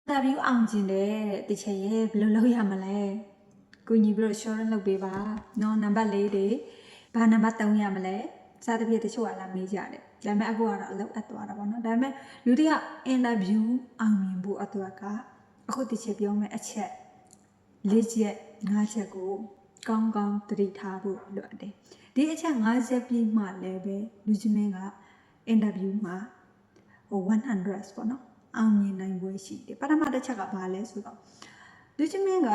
interview အောင်ကျင်တဲ့တချေရဲ့ဘယ်လိုလုပ်ရမလဲကိုညီပြီးတော့ short လုပ်ပေးပါနော်နံပါတ်4တွေဘာနံပါတ်3ရမလဲစသဖြင့်တချို့ကလာမေးကြတယ်ဒါပေမဲ့အခုကတော့အလုပ်အပ်သွားတာပေါ့နော်ဒါပေမဲ့လူတွေက interview အောင်မြင်ဖို့အတွက်ကအခုတချေပြောမယ်အချက်4ချက်5ချက်ကိုကောင်းကောင်းသတိထားဖို့လိုအပ်တယ်ဒီအချက်5ချက်ပြီးမှလည်းပဲလူချင်းမင်းက interview မှာ100ပေါ့နော်အောင်မြင်နိုင်ပွဲရှိတယ်ပထမတစ်ချက်ကဘာလဲဆိုတော့လူချင်းမင်းက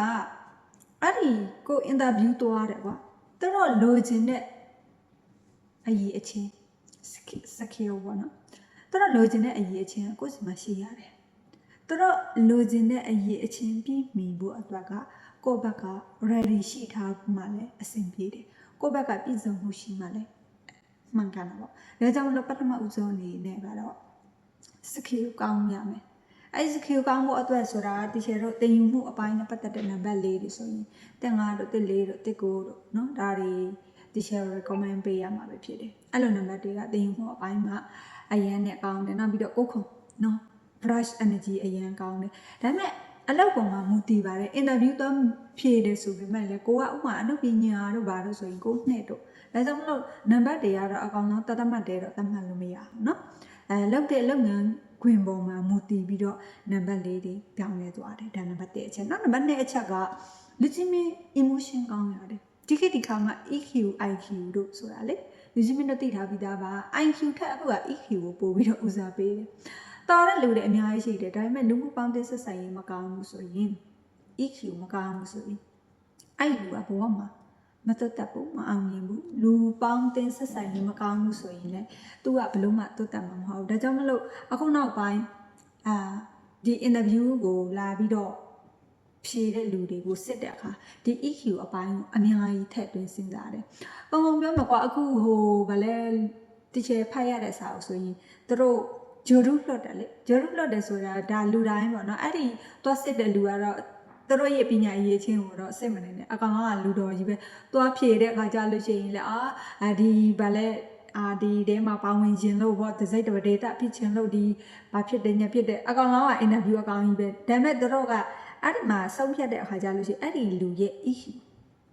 အဲ့ဒီကို interview သွားတယ်ကွာသူတို့လိုချင်တဲ့အရေးအချင်း skill ပေါ့နော်သူတို့လိုချင်တဲ့အရေးအချင်းကိုယ်စီမှာရှိရတယ်သူတို့လိုချင်တဲ့အရေးအချင်းပြီးမိဖို့အတွက်ကကိုယ့်ဘက်က ready ရှိထားမှလည်းအဆင်ပြေတယ်ကိုယ့်ဘက်ကပြည့်စုံမှုရှိမှလည်းမှန်ကန်တာပေါ့ဒါကြောင့်လို့ပထမဦးဆုံးအနေနဲ့ကတော့ skill ကောင်းရမယ်အဲ့ skill ကောင်းဖို့အတွက်ဆိုတာတချို့တော့တင်ယူမှုအပိုင်းနဲ့ပတ်သက်တဲ့နံပါတ်4တွေဆိုရင်တက်5တို့တက်4တို့တက်9တို့เนาะဒါတွေတချို့ recommend ပေးရမှာပဲဖြစ်တယ်အဲ့လိုနံပါတ်တွေကတင်ယူမှုအပိုင်းမှာအရန်နဲ့ကောင်းတယ်နောက်ပြီးတော့ကိုယ်ခုံเนาะ brush energy အရန်ကောင်းတယ်ဒါပေမဲ့အလောက်ပေါ်မှာမူတည်ပါတယ် interview တော့ဖြေတယ်ဆိုပေမဲ့လည်းကိုကဥမာအနုပညာတို့ဘာလို့ဆိုရင်ကိုနှစ်တို့ဒါကြောင့်မလို့နံပါတ်တွေကတော့အကောင်ဆုံးတတ်မှတ်တယ်တော့တတ်မှတ်လို့မရဘူးเนาะလောက်တဲ့လုပ်ငန်းခွင်ပေါ်မှာမူတည်ပြီးတော့နံပါတ်4တွေပြောင်းလဲသွားတယ်ဒါနံပါတ်1အချက်နောက်နံပါတ်2အချက်ကလူချင်းမင်း emotion ကောင်းရတယ်ဒီခေတ်ဒီခါမှာ EQ IQ တို့ဆိုတာလေလူချင်းမင်းတို့သိထားပြီးသားပါ IQ ထက်အခုက EQ ကိုပို့ပြီးတော့ဦးစားပေးတယ်တော်တဲ့လူတွေအများကြီးရှိတယ်ဒါပေမဲ့လူမှုပေါင်းတဲ့ဆက်ဆံရေးမကောင်းဘူးဆိုရင် EQ မကောင်းဘူးဆိုရင်အဲ့လူကဘဝမှာမတွတ်တက်ဘူးမအောင်မြင်ဘူးလူပေါင်းတင်ဆက်ဆံရေးမကောင်းဘူးဆိုရင်လည်းသူကဘလို့မှတွတ်တက်မှာမဟုတ်ဘူးဒါကြောင့်မလို့အခုနောက်ပိုင်းဒီ interview ကိုလာပြီးတော့ဖြေတဲ့လူတွေကိုစစ်တဲ့အခါဒီ EQ အပိုင်းကိုအများကြီးထည့်သွင်းစဉ်းစားတယ်ပုံပုံပြောမှာကွာအခုဗလဲတချေဖတ်ရတဲ့စာအုပ်ဆိုရင်သူတို့ဂျိုရုလွတ်တယ်လေဂျိုရုလွတ်တယ်ဆိုတာဒါလူတိုင်းပေါ့နော်အဲ့ဒီသွားစစ်တဲ့လူကတော့သူတို့ရဲ့ပညာရေးချင်းကိုတော့စိတ်မနေနဲ့အကောင်ကလူတော်ကြီးပဲသွားဖြေတဲ့အခါကျလို့ရှိရင်လေဒီဗလဲဒီတဲမှာပေါဝင်ခြင်းလို့ပေါ့တစိတ်တဒေတာဖြစ်ခြင်းလို့ဒီဘာဖြစ်တယ်ညဖြစ်တယ်အကောင်လောကအင်တာဗျူးအကောင်ကြီးပဲဒါပေမဲ့သူတို့ကအဲ့ဒီမှာဆုံးဖြတ်တဲ့အခါကျလို့ရှိရင်အဲ့ဒီလူရဲ့ issue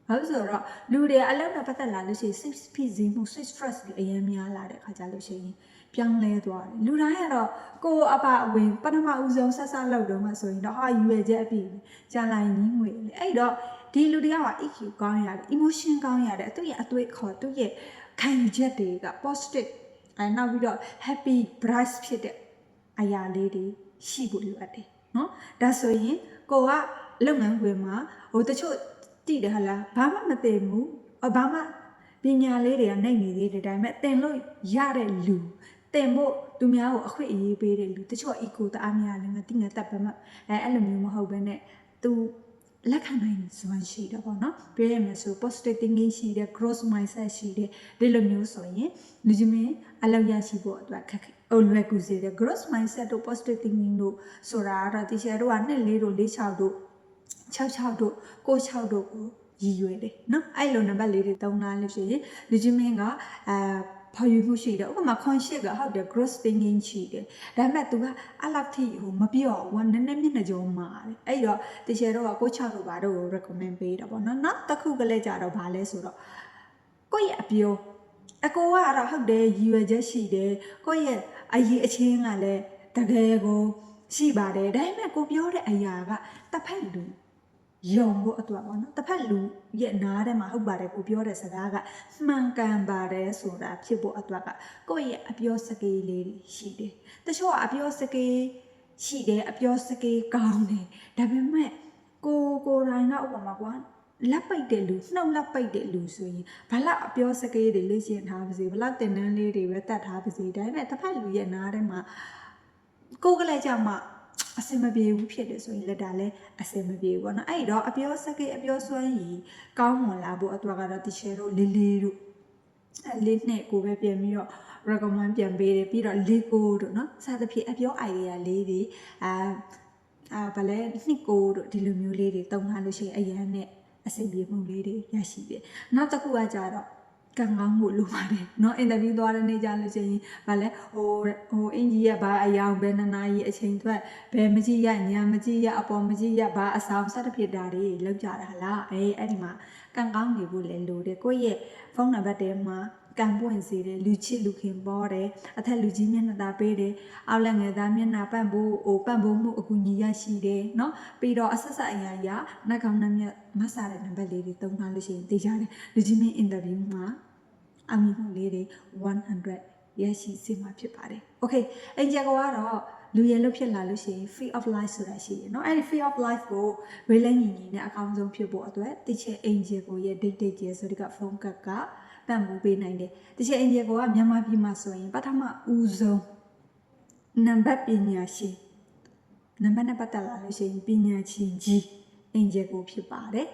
ဘာလို့ဆိုတော့လူတွေအလောက်နဲ့ပတ်သက်လာလို့ရှိရင် sick ဖြစ်စီမှု sick stress တွေအရင်များလာတဲ့အခါကျလို့ရှိရင်ပြောင်းလဲသွားတယ်လူတိုင်းကတော့ကိုယ်အပအဝင်ပထမဦးဆုံးဆက်ဆက်လောက်တော့မှဆိုရင်တော့ရွယ်ချက်အပြည့်ကြာလိုက်ရင်းငွေလေအဲ့တော့ဒီလူတွေက EQ ကောင်းရတယ် emotion ကောင်းရတယ်သူ့ရဲ့အသွေးခေါ်သူ့ရဲ့ခံယူချက်တွေက positive နောက်ပြီးတော့ happy bright ဖြစ်တဲ့အရာလေးတွေရှိဖို့လိုအပ်တယ်နော်ဒါဆိုရင်ကိုကလုပ်ငန်းခွင်မှာတချို့တည်တယ်ဟလားဘာမှမသိဘူးဘာမှပညာလေးတွေကနိုင်နေသေးတယ်ဒါပေမဲ့သင်လို့ရတဲ့လူသင်ဖို့သူများကိုအခွင့်အရေးပေးတဲ့လူတချို့ eco တအားများလည်းငါတိငါတက်ပါမှအဲ့လိုမျိုးမဟုတ်ဘဲနဲ့သူလက်ခံနိုင်စွမ်းရှိတယ်ပေါ့နော်ပြောရမယ်ဆို positive thinking ရှိတယ် growth mindset ရှိတယ်ဒီလိုမျိုးဆိုရင်လူချင်းမင်းအလောက်ရရှိဖို့အတွက်ခက်ခဲလွယ်ကူစေတယ် growth mindset တို့ positive thinking တို့ဆိုတာကတော့တီချာတို့က2 4တို့4 6တို့66တို့96တို့ကိုရည်ရွယ်တယ်เนาะအဲ့လိုနံပါတ်4တွေတုံးလာလို့ရှိရင်လူချင်းမင်းကဖော်ယူမှုရှိတယ်ဥပမာ conscious ကဟုတ်တယ် growth thinking ရှိတယ်ဒါပေမဲ့ तू ကအလောက်ထိမပြော့ဘူးနည်းနည်းမျက်နှာကြောမှာတယ်အဲ့တော့တချို့တော့ကို6တို့ဘာတို့ကို recommend ပေးတာပေါ့နော်နောက်တစ်ခုကလေးကြတော့ဘာလဲဆိုတော့ကိုယ့်ရဲ့အပြောအကိုကတော့ဟုတ်တယ်ရည်ရွယ်ချက်ရှိတယ်ကိုယ့်ရဲ့အရေးအချင်းကလည်းတကယ်ကိုရှိပါတယ်ဒါပေမဲ့ကိုပြောတဲ့အရာကတစ်ဖက်လူယုံဖို့အတွက်ပေါ့နော်တစ်ဖက်လူရဲ့နားထဲမှာဟုတ်ပါတယ်ကိုပြောတဲ့စကားကမှန်ကန်ပါတယ်ဆိုတာဖြစ်ဖို့အတွက်ကကိုယ့်ရဲ့အပြောစကေးလေးရှိတယ်တချို့ကအပြောစကေးရှိတယ်အပြောစကေးကောင်းတယ်ဒါပေမဲ့ကိုတိုင်းကဥပမာကွာလက်ပိတ်တဲ့လူနှုတ်လက်ပိတ်တဲ့လူဆိုရင်ဘလောက်အပြောစကေးတွေလေ့ကျင့်ထားပါစေဘလောက်တင်တန်းလေးတွေပဲတတ်ထားပါစေဒါပေမဲ့တစ်ဖက်လူရဲ့နားထဲမှာကိုကလေးကြမှာအစင်မပြေဘူးဖြစ်တယ်ဆိုရင်လက်တာလည်းအစင်မပြေဘူးပေါ့နော်အဲ့တော့အပြောစကေးအပြောစွမ်းရည်ကောင်းမွန်လာဖို့အတွက်ကတော့တီချယ်တို့လေးတို့လေးနဲ့ကိုပဲပြန်ပြီးတော့ recommend ပြန်ပေးတယ်ပြီးတော့လေးကိုတို့နော်စသဖြင့်အပြော idea လေးတွေဗလဲနှစ်ကိုတို့ဒီလိုမျိုးလေးတွေတုံးထားလို့ရှိရင်အရန်နဲ့အဆင်ပြေမှုလေးတွေရရှိတယ်နောက်တစ်ခုကကြတော့ ကန်ကောင်းမှုလိုပါတယ်เนาะအင်တာဗျူးသွားတဲ့နေ့ကြလို့ရှိရင်ဗာလဲဟိုအင်ဂျီရဲ့ဘာအယောင်ဘယ်နှစ်နာရီအချိန်ထွက်ဘယ်မကြည့်ရညာမကြည့်ရအပေါ်မကြည့်ရဘာအဆောင်စသဖြင့်ဒါတွေလောက်ကြတာလားအဲ့ဒီမှာကန်ကောင်းနေဖို့လည်းလိုတယ်ကိုယ့်ရဲ့ဖုန်းနံပါတ်ထဲမှာကန်ပွင့်စေတယ်လူချစ်လူခင်ပေါ်တယ်အထက်လူကြီးမျက်နှာသာပေးတယ်အောက်လက်ငယ်သားမျက်နှာပန့်ဖို့ပန့်ဖို့မှုအကူညီရရှိတယ်เนาะပြီးတော့အဆက်ဆက်အရာရာနှက်ကောင်းနှက်မြတ်မဆတဲ့နံပါတ်လေးတွေသုံးထားလို့ရှိရင်သိကြတယ်လူကြီးမင်းအင်တာဗျူးမှာအမြင်မှုလေးတွေ100ရရှိစေမှာဖြစ်ပါတယ်โอเคအင်ဂျယ်ကတော့လူရလို့ဖြစ်လာလို့ရှိရင် free of life ဆိုတာရှိတယ်เนาะအဲ့ဒီ free of life ကိုဝေးလဲညီညီနဲ့အကောင်းဆုံးဖြစ်ဖို့အတွက်တိကျအင်ဂျယ်ကိုရဲ့ date ကျဲဆိုဒီကဖုန်းကတ်ကပံ့ပိုးပေးနိုင်တယ်တိကျအင်ဂျယ်ကိုကမြန်မာပြည်မှာဆိုရင်ပထမဦးဆုံးနံပါတ်ပညာရှင်နံပါတ်နဲ့ပတ်သက်လာလို့ရှိရင်ပညာရှင်ကြီးအင်ဂျယ်ကိုဖြစ်ပါတယ်